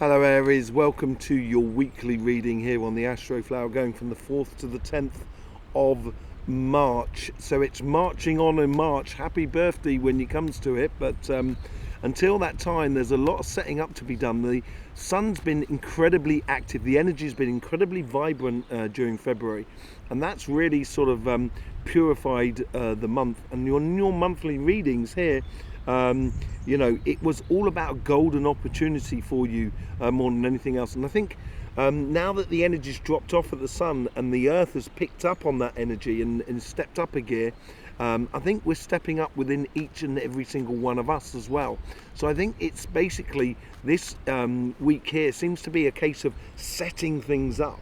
Hello Aries, welcome to your weekly reading here on the Astroflower, going from the 4th to the 10th of March. So it's marching on in March. Happy birthday when it comes to it, but until that time there's a lot of setting up to be done. The sun's been incredibly active, the energy's been incredibly vibrant during February, and that's really sort of purified the month. And your monthly readings here, it was all about golden opportunity for you more than anything else. And I think now that the energy's dropped off at the sun and the earth has picked up on that energy and stepped up a gear, I think we're stepping up within each and every single one of us as well. So I think it's basically this week here seems to be a case of setting things up.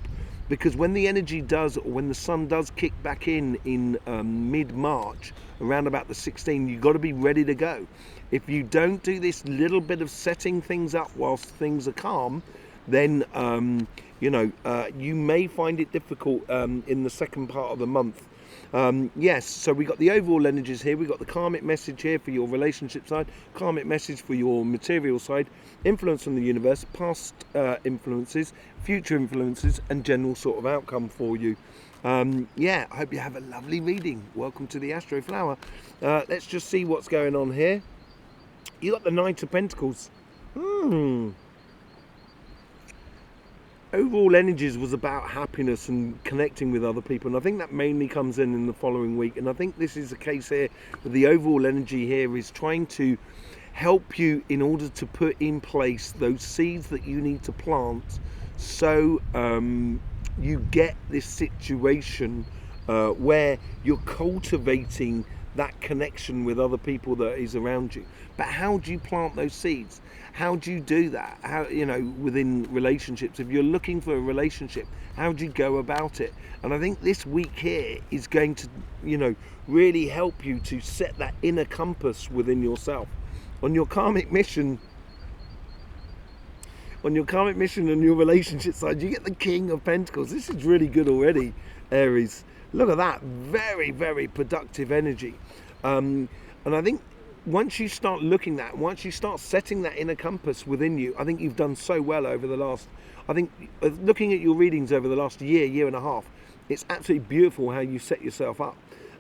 Because when the energy does, or when the sun does kick back in mid-March, around about the 16th, you've got to be ready to go. If you don't do this little bit of setting things up whilst things are calm, then you may find it difficult in the second part of the month. Yes, so we got the overall energies here. We got the karmic message here for your relationship side, karmic message for your material side, influence from the universe, past influences, future influences, and general sort of outcome for you. I hope you have a lovely reading. Welcome to the Astroflower. Let's just see what's going on here. You got the Knight of Pentacles. Overall energies was about happiness and connecting with other people, and I think that mainly comes in the following week. And I think this is the case here with the overall energy here is trying to help you in order to put in place those seeds that you need to plant, so you get this situation where you're cultivating that connection with other people that is around you. But how do you plant those seeds? How do you do that? How, within relationships, if you're looking for a relationship, how do you go about it? And I think this week here is going to, really help you to set that inner compass within yourself. On your karmic mission and your relationship side, you get the King of Pentacles. This is really good already, Aries. Look at that, very, very productive energy. And I think once you start once you start setting that inner compass within you, I think you've done so well over the last, looking at your readings over the last year and a half, it's absolutely beautiful how you set yourself up.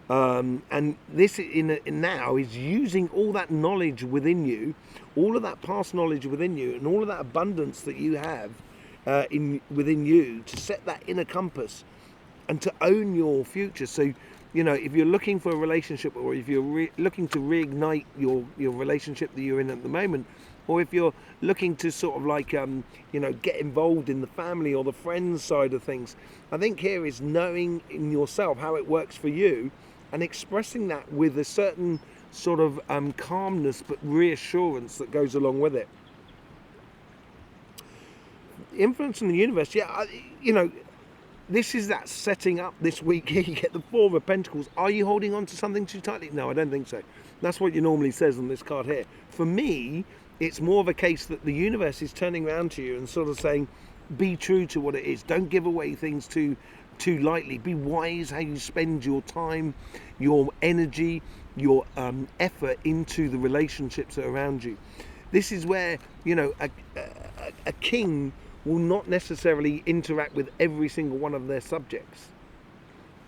And this now is using all that knowledge within you, all of that past knowledge within you, and all of that abundance that you have within you to set that inner compass and to own your future. So, if you're looking for a relationship, or if you're looking to reignite your relationship that you're in at the moment, or if you're looking to sort of get involved in the family or the friends side of things, I think here is knowing in yourself how it works for you and expressing that with a certain sort of calmness but reassurance that goes along with it. Influence in the universe, this is that setting up this week here. You get the Four of Pentacles. Are you holding on to something too tightly? No, I don't think so. That's what you normally says on this card here. For me, it's more of a case that the universe is turning around to you and sort of saying, be true to what it is. Don't give away things too lightly. Be wise how you spend your time, your energy, your effort into the relationships that are around you. This is where, a king will not necessarily interact with every single one of their subjects.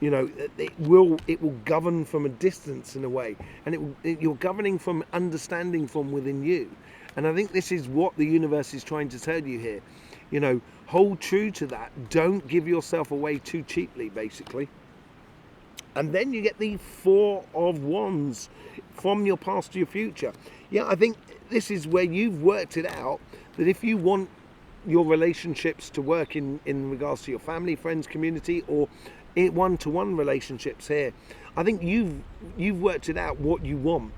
It will govern from a distance in a way, and you're governing from understanding from within you. And I think this is what the universe is trying to tell you here. Hold true to that. Don't give yourself away too cheaply, basically. And then you get the Four of Wands, from your past to your future. Yeah, I think this is where you've worked it out, that if you want your relationships to work in regards to your family, friends, community, or one-to-one relationships here, I think you've worked it out what you want.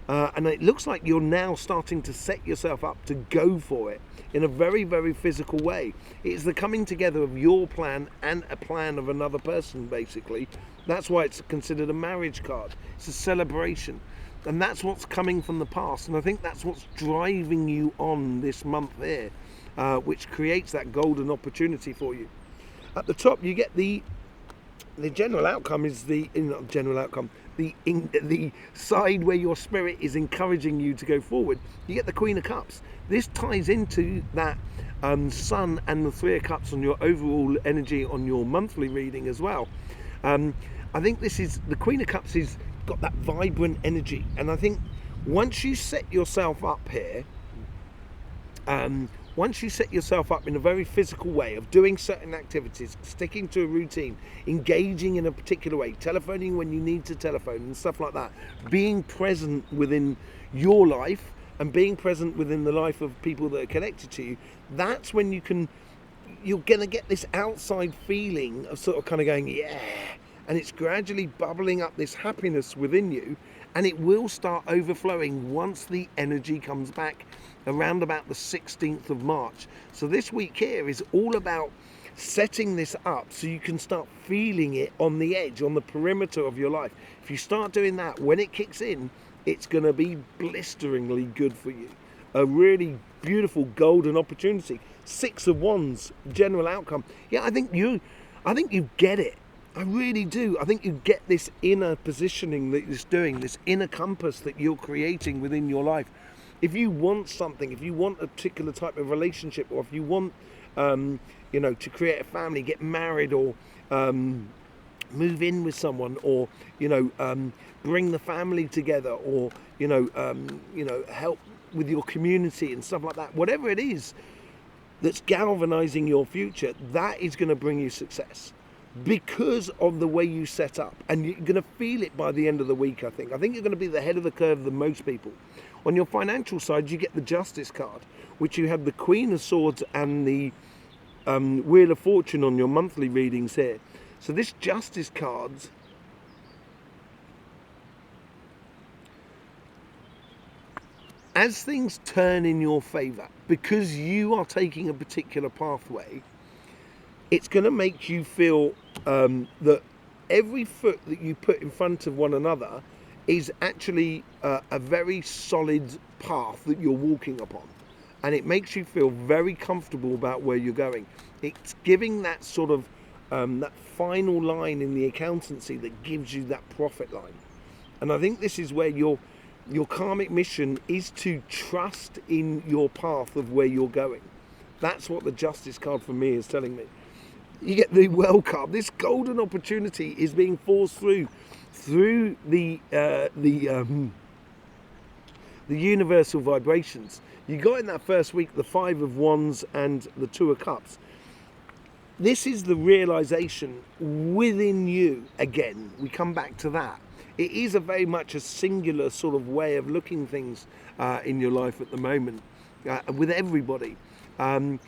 And it looks like you're now starting to set yourself up to go for it in a very, very physical way. It's the coming together of your plan and a plan of another person, basically. That's why it's considered a marriage card. It's a celebration. And that's what's coming from the past. And I think that's what's driving you on this month here, which creates that golden opportunity for you. At the top, you get the general outcome is the side where your spirit is encouraging you to go forward. You get the Queen of Cups. this ties into that Sun and the Three of Cups on your overall energy on your monthly reading as well. I think this is the Queen of Cups is got that vibrant energy, and I think once you set yourself up here, once you set yourself up in a very physical way of doing certain activities, sticking to a routine, engaging in a particular way, telephoning when you need to telephone and stuff like that, being present within your life and being present within the life of people that are connected to you, that's when you're going to get this outside feeling of sort of kind of going, yeah, and it's gradually bubbling up this happiness within you, and it will start overflowing once the energy comes back around about the 16th of March. So this week here is all about setting this up so you can start feeling it on the edge, on the perimeter of your life. If you start doing that, when it kicks in, it's going to be blisteringly good for you. A really beautiful golden opportunity. 6 of Wands, general outcome. Yeah, I think you get it. I really do. I think you get this inner positioning that it's doing, this inner compass that you're creating within your life. If you want something, if you want a particular type of relationship, or if you want, to create a family, get married, or move in with someone, or bring the family together, or help with your community and stuff like that. Whatever it is that's galvanizing your future, that is going to bring you success because of the way you set up, and you're going to feel it by the end of the week. I think you're going to be the head of the curve than most people. On your financial side, you get the Justice card, which you have the Queen of Swords and the Wheel of Fortune on your monthly readings here. So this Justice card, as things turn in your favor, because you are taking a particular pathway, it's going to make you feel that every foot that you put in front of one another is actually a very solid path that you're walking upon, and it makes you feel very comfortable about where you're going. It's giving that sort of that final line in the accountancy that gives you that profit line. And I think this is where your karmic mission is to trust in your path of where you're going. That's what the Justice card for me is telling me. You get the Well card. This golden opportunity is being forced through the universal vibrations. You got in that first week the 5 of Wands and the 2 of Cups. This is the realization within you. Again, we come back to that. It is a very much a singular sort of way of looking things in your life at the moment, with everybody. And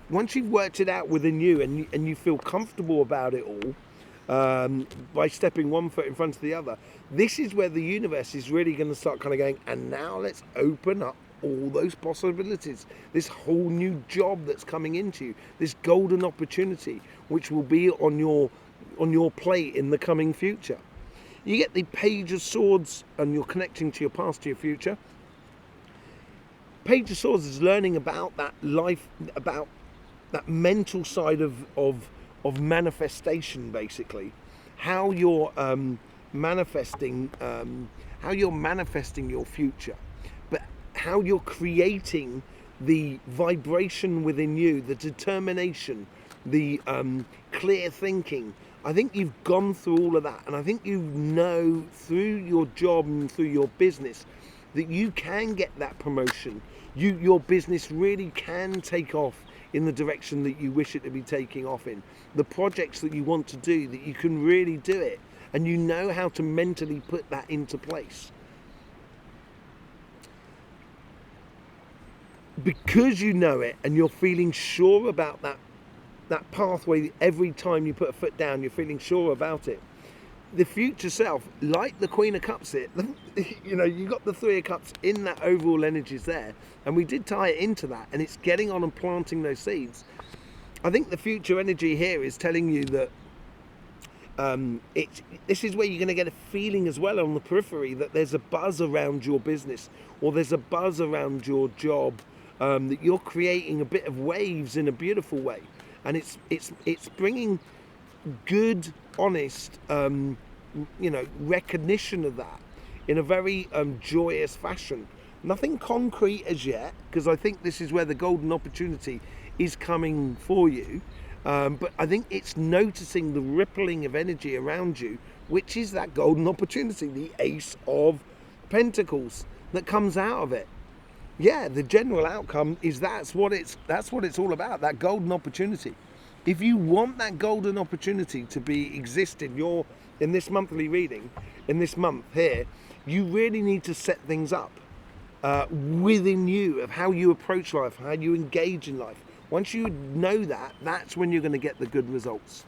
once you've worked it out within you, and you feel comfortable about it all, by stepping one foot in front of the other, this is where the universe is really going to start kind of going, and now let's open up all those possibilities, this whole new job that's coming into you, this golden opportunity which will be on your plate in the coming future. You get the Page of Swords, and you're connecting to your past, to your future. Page of Swords is learning about that life, about that mental side of manifestation, basically, how you're manifesting your future, but how you're creating the vibration within you, the determination, the clear thinking. I think you've gone through all of that, and I think you know through your job and through your business that you can get that promotion. Your business really can take off in the direction that you wish it to be taking off in. The projects that you want to do, that you can really do it, and you know how to mentally put that into place. Because you know it and you're feeling sure about that pathway, every time you put a foot down, you're feeling sure about it. The future self, like the Queen of Cups here, you got the 3 of Cups in that overall energies there, and we did tie it into that, and it's getting on and planting those seeds. I think the future energy here is telling you that this is where you're going to get a feeling as well on the periphery that there's a buzz around your business, or there's a buzz around your job, that you're creating a bit of waves in a beautiful way, and it's bringing good, honest, recognition of that in a very joyous fashion. Nothing concrete as yet, because I think this is where the golden opportunity is coming for you. But I think it's noticing the rippling of energy around you, which is that golden opportunity, the Ace of Pentacles that comes out of it. Yeah, the general outcome is that's what it's all about, that golden opportunity. If you want that golden opportunity to exist in this monthly reading, in this month here, you really need to set things up within you of how you approach life, how you engage in life. Once you know that, that's when you're going to get the good results.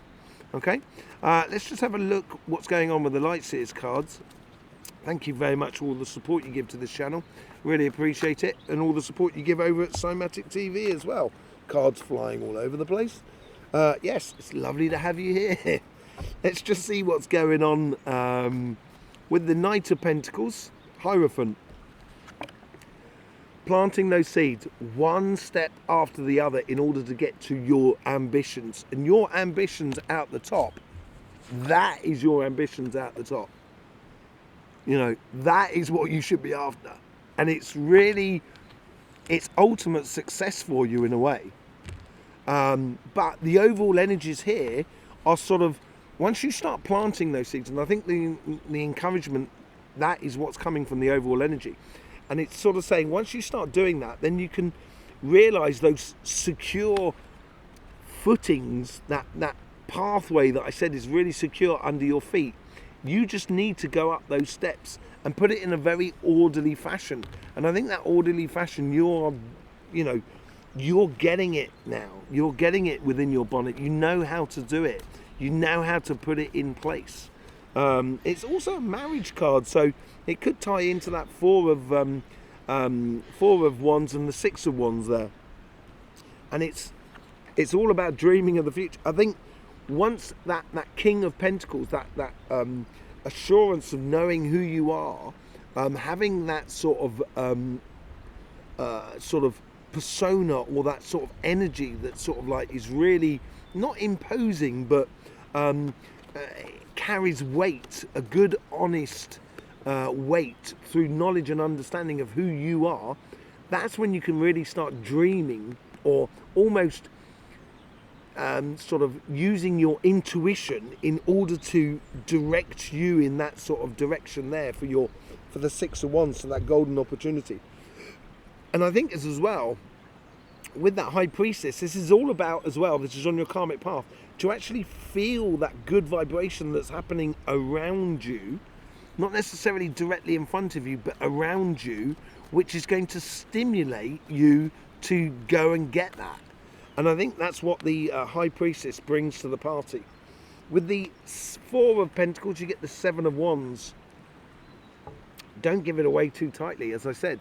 Okay, let's just have a look what's going on with the Light Seers cards. Thank you very much for all the support you give to this channel. Really appreciate it. And all the support you give over at Cymatic TV as well. Cards flying all over the place. Yes, it's lovely to have you here. Let's just see what's going on with the Knight of Pentacles, Hierophant. Planting those seeds one step after the other in order to get to your ambitions. And your ambitions out the top, that is your ambitions out the top. You know, that is what you should be after. And it's really, it's ultimate success for you in a way. But the overall energies here are sort of, once you start planting those seeds, and I think the encouragement, that is what's coming from the overall energy. And it's sort of saying, once you start doing that, then you can realize those secure footings, that pathway that I said is really secure under your feet. You just need to go up those steps and put it in a very orderly fashion. And I think that orderly fashion, you're getting it now. You're getting it within your bonnet. You know how to do it. You know how to put it in place. It's also a marriage card, so it could tie into that Four of Wands and the Six of Wands there. And it's all about dreaming of the future. I think once that King of Pentacles, that assurance of knowing who you are, having that sort of persona, or that sort of energy that sort of like is really not imposing, but carries weight, a good honest weight through knowledge and understanding of who you are. That's when you can really start dreaming, or almost sort of using your intuition in order to direct you in that sort of direction there for the Six of Wands, so that golden opportunity. And I think as well, with that High Priestess, this is all about as well, this is on your karmic path, to actually feel that good vibration that's happening around you, not necessarily directly in front of you, but around you, which is going to stimulate you to go and get that. And I think that's what the High Priestess brings to the party. With the Four of Pentacles, you get the Seven of Wands. Don't give it away too tightly, as I said.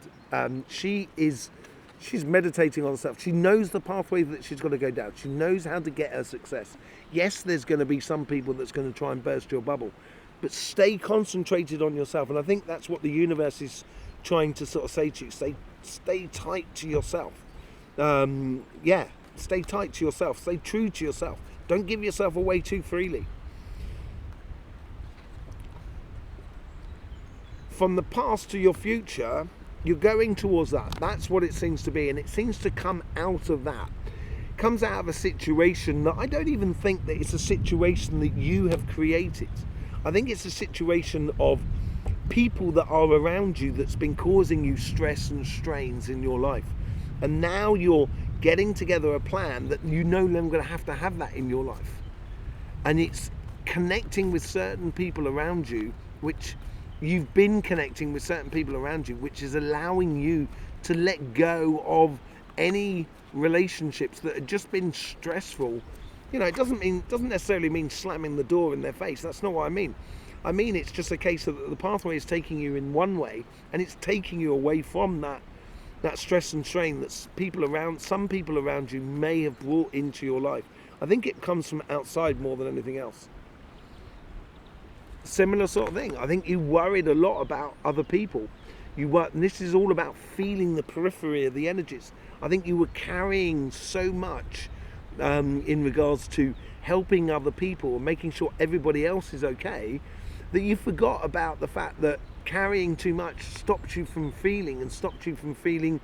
She's meditating on herself. She knows the pathway that she's got to go down. She knows how to get her success. Yes, there's going to be some people that's going to try and burst your bubble, but stay concentrated on yourself. And I think that's what the universe is trying to sort of say to you. Stay tight to yourself. Stay tight to yourself. Stay true to yourself. Don't give yourself away too freely. From the past to your future, you're going towards that. That's what it seems to be. And it seems to come out of that. It comes out of a situation that I don't even think that it's a situation that you have created. I think it's a situation of people that are around you that's been causing you stress and strains in your life. And now you're getting together a plan that you no longer have to have that in your life. And it's connecting with certain people around you, which you've been connecting with certain people around you, which is allowing you to let go of any relationships that have just been stressful. You know, it doesn't necessarily mean slamming the door in their face. That's not what I mean. I mean, it's just a case of the pathway is taking you in one way, and it's taking you away from that stress and strain that some people around you may have brought into your life. I think it comes from outside more than anything else. Similar sort of thing. I think you worried a lot about other people. And this is all about feeling the periphery of the energies. I think you were carrying so much in regards to helping other people and making sure everybody else is okay, that you forgot about the fact that carrying too much stopped you from feeling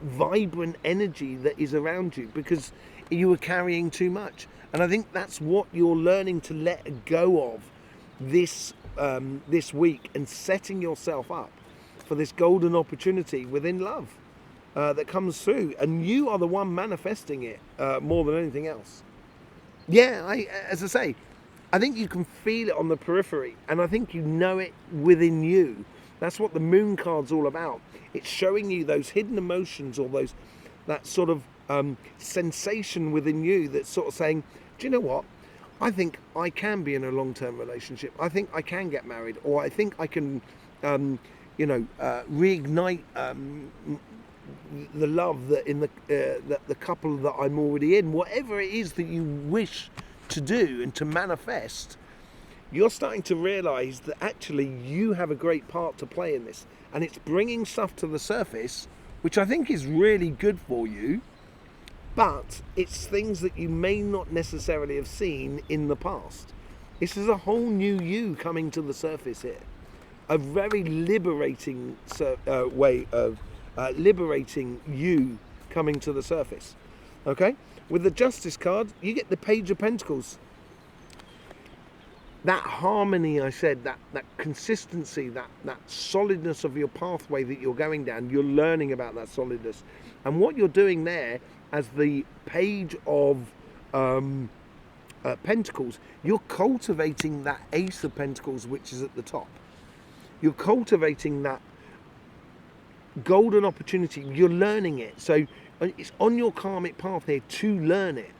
vibrant energy that is around you because you were carrying too much. And I think that's what you're learning to let go of this week, and setting yourself up for this golden opportunity within love that comes through, and you are the one manifesting it more than anything else. Yeah, as I say, I think you can feel it on the periphery, and I think you know it within you. That's what the moon card's all about. It's showing you those hidden emotions, or that sort of sensation within you that's sort of saying, do you know what? I think I can be in a long-term relationship. I think I can get married, or I think I can, reignite the love that in the couple that I'm already in. Whatever it is that you wish to do and to manifest, you're starting to realize that actually you have a great part to play in this, and it's bringing stuff to the surface, which I think is really good for you. But it's things that you may not necessarily have seen in the past. This is a whole new you coming to the surface here. A very liberating way of liberating you coming to the surface. Okay? With the Justice card, you get the Page of Pentacles. That harmony, I said, that consistency, that solidness of your pathway that you're going down, you're learning about that solidness. And what you're doing there, as the Page of Pentacles, you're cultivating that Ace of Pentacles, which is at the top. You're cultivating that golden opportunity. You're learning it. So it's on your karmic path here to learn it,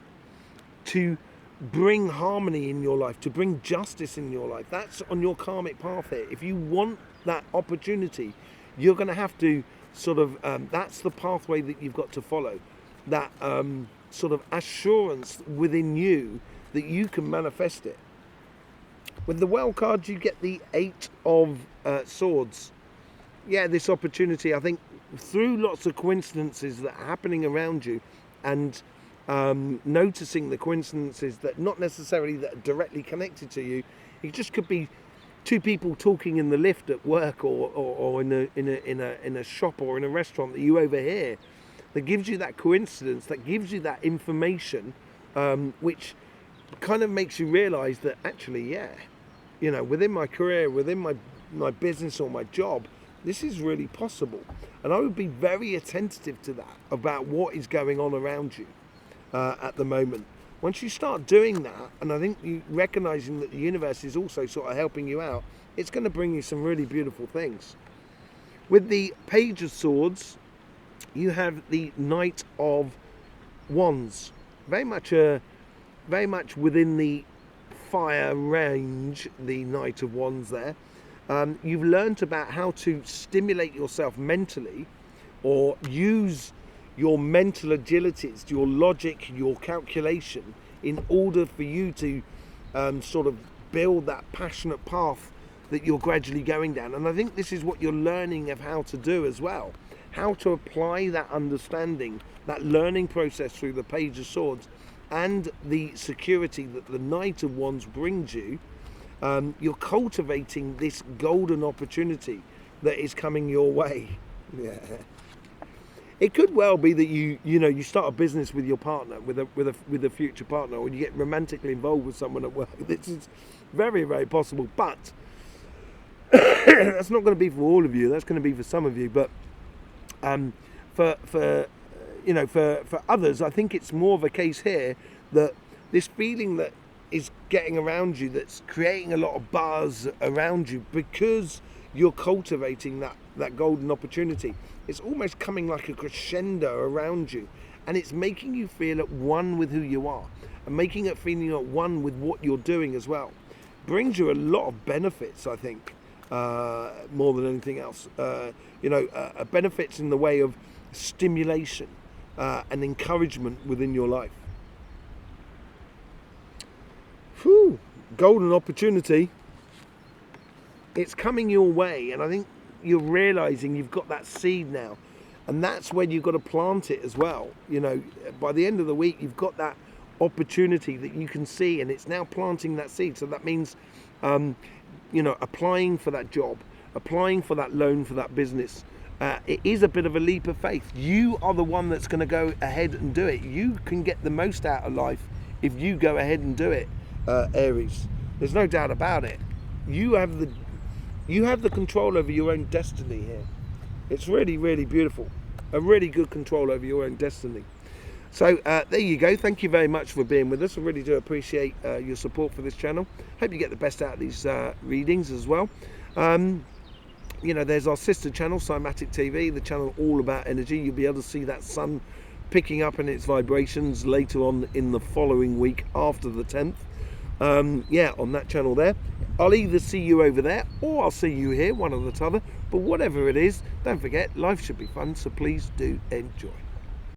to bring harmony in your life, to bring justice in your life. That's on your karmic path here. If you want that opportunity, you're going to have to sort of, that's the pathway that you've got to follow. That sort of assurance within you that you can manifest it. With the Well card, you get the Eight of Swords. Yeah, this opportunity, I think, through lots of coincidences that are happening around you, and noticing the coincidences that not necessarily that are directly connected to you. It just could be two people talking in the lift at work, or in a shop or in a restaurant that you overhear. That gives you that coincidence, that gives you that information, which kind of makes you realise that actually, yeah, you know, within my career, within my business or my job, this is really possible. And I would be very attentive to that, about what is going on around you at the moment. Once you start doing that, and I think you recognising that the universe is also sort of helping you out, it's going to bring you some really beautiful things. With the Page of Swords, you have the Knight of Wands, very much within the fire range. The Knight of Wands there. You've learnt about how to stimulate yourself mentally, or use your mental agilities, your logic, your calculation, in order for you to sort of build that passionate path that you're gradually going down. And I think this is what you're learning of how to do as well. How to apply that understanding, that learning process through the Page of Swords, and the security that the Knight of Wands brings you. You're cultivating this golden opportunity that is coming your way. Yeah. It could well be that you start a business with your partner, with a future partner, or you get romantically involved with someone at work. This is very, very possible, but that's not going to be for all of you. That's going to be for some of you. But for others, I think it's more of a case here that this feeling that is getting around you, that's creating a lot of buzz around you, because you're cultivating that golden opportunity. It's almost coming like a crescendo around you, and it's making you feel at one with who you are, and making it feeling at one with what you're doing as well. Brings you a lot of benefits, I think, more than anything else. Benefits in the way of stimulation and encouragement within your life. Whew, golden opportunity. It's coming your way, and I think you're realizing you've got that seed now, and that's when you've got to plant it as well. You know, by the end of the week, you've got that opportunity that you can see, and it's now planting that seed. So that means applying for that job, applying for that loan for that business, it is a bit of a leap of faith. You are the one that's going to go ahead and do it. You can get the most out of life if you go ahead and do it, Aries. There's no doubt about it. You have the control over your own destiny here. It's really, really beautiful. A really good control over your own destiny. So there you go. Thank you very much for being with us. I really do appreciate your support for this channel. Hope you get the best out of these readings as well. You know, there's our sister channel, Cymatic TV, the channel all about energy. You'll be able to see that sun picking up in its vibrations later on in the following week after the 10th. Yeah, on that channel there. I'll either see you over there or I'll see you here, one or the other. But whatever it is, don't forget, life should be fun, so please do enjoy.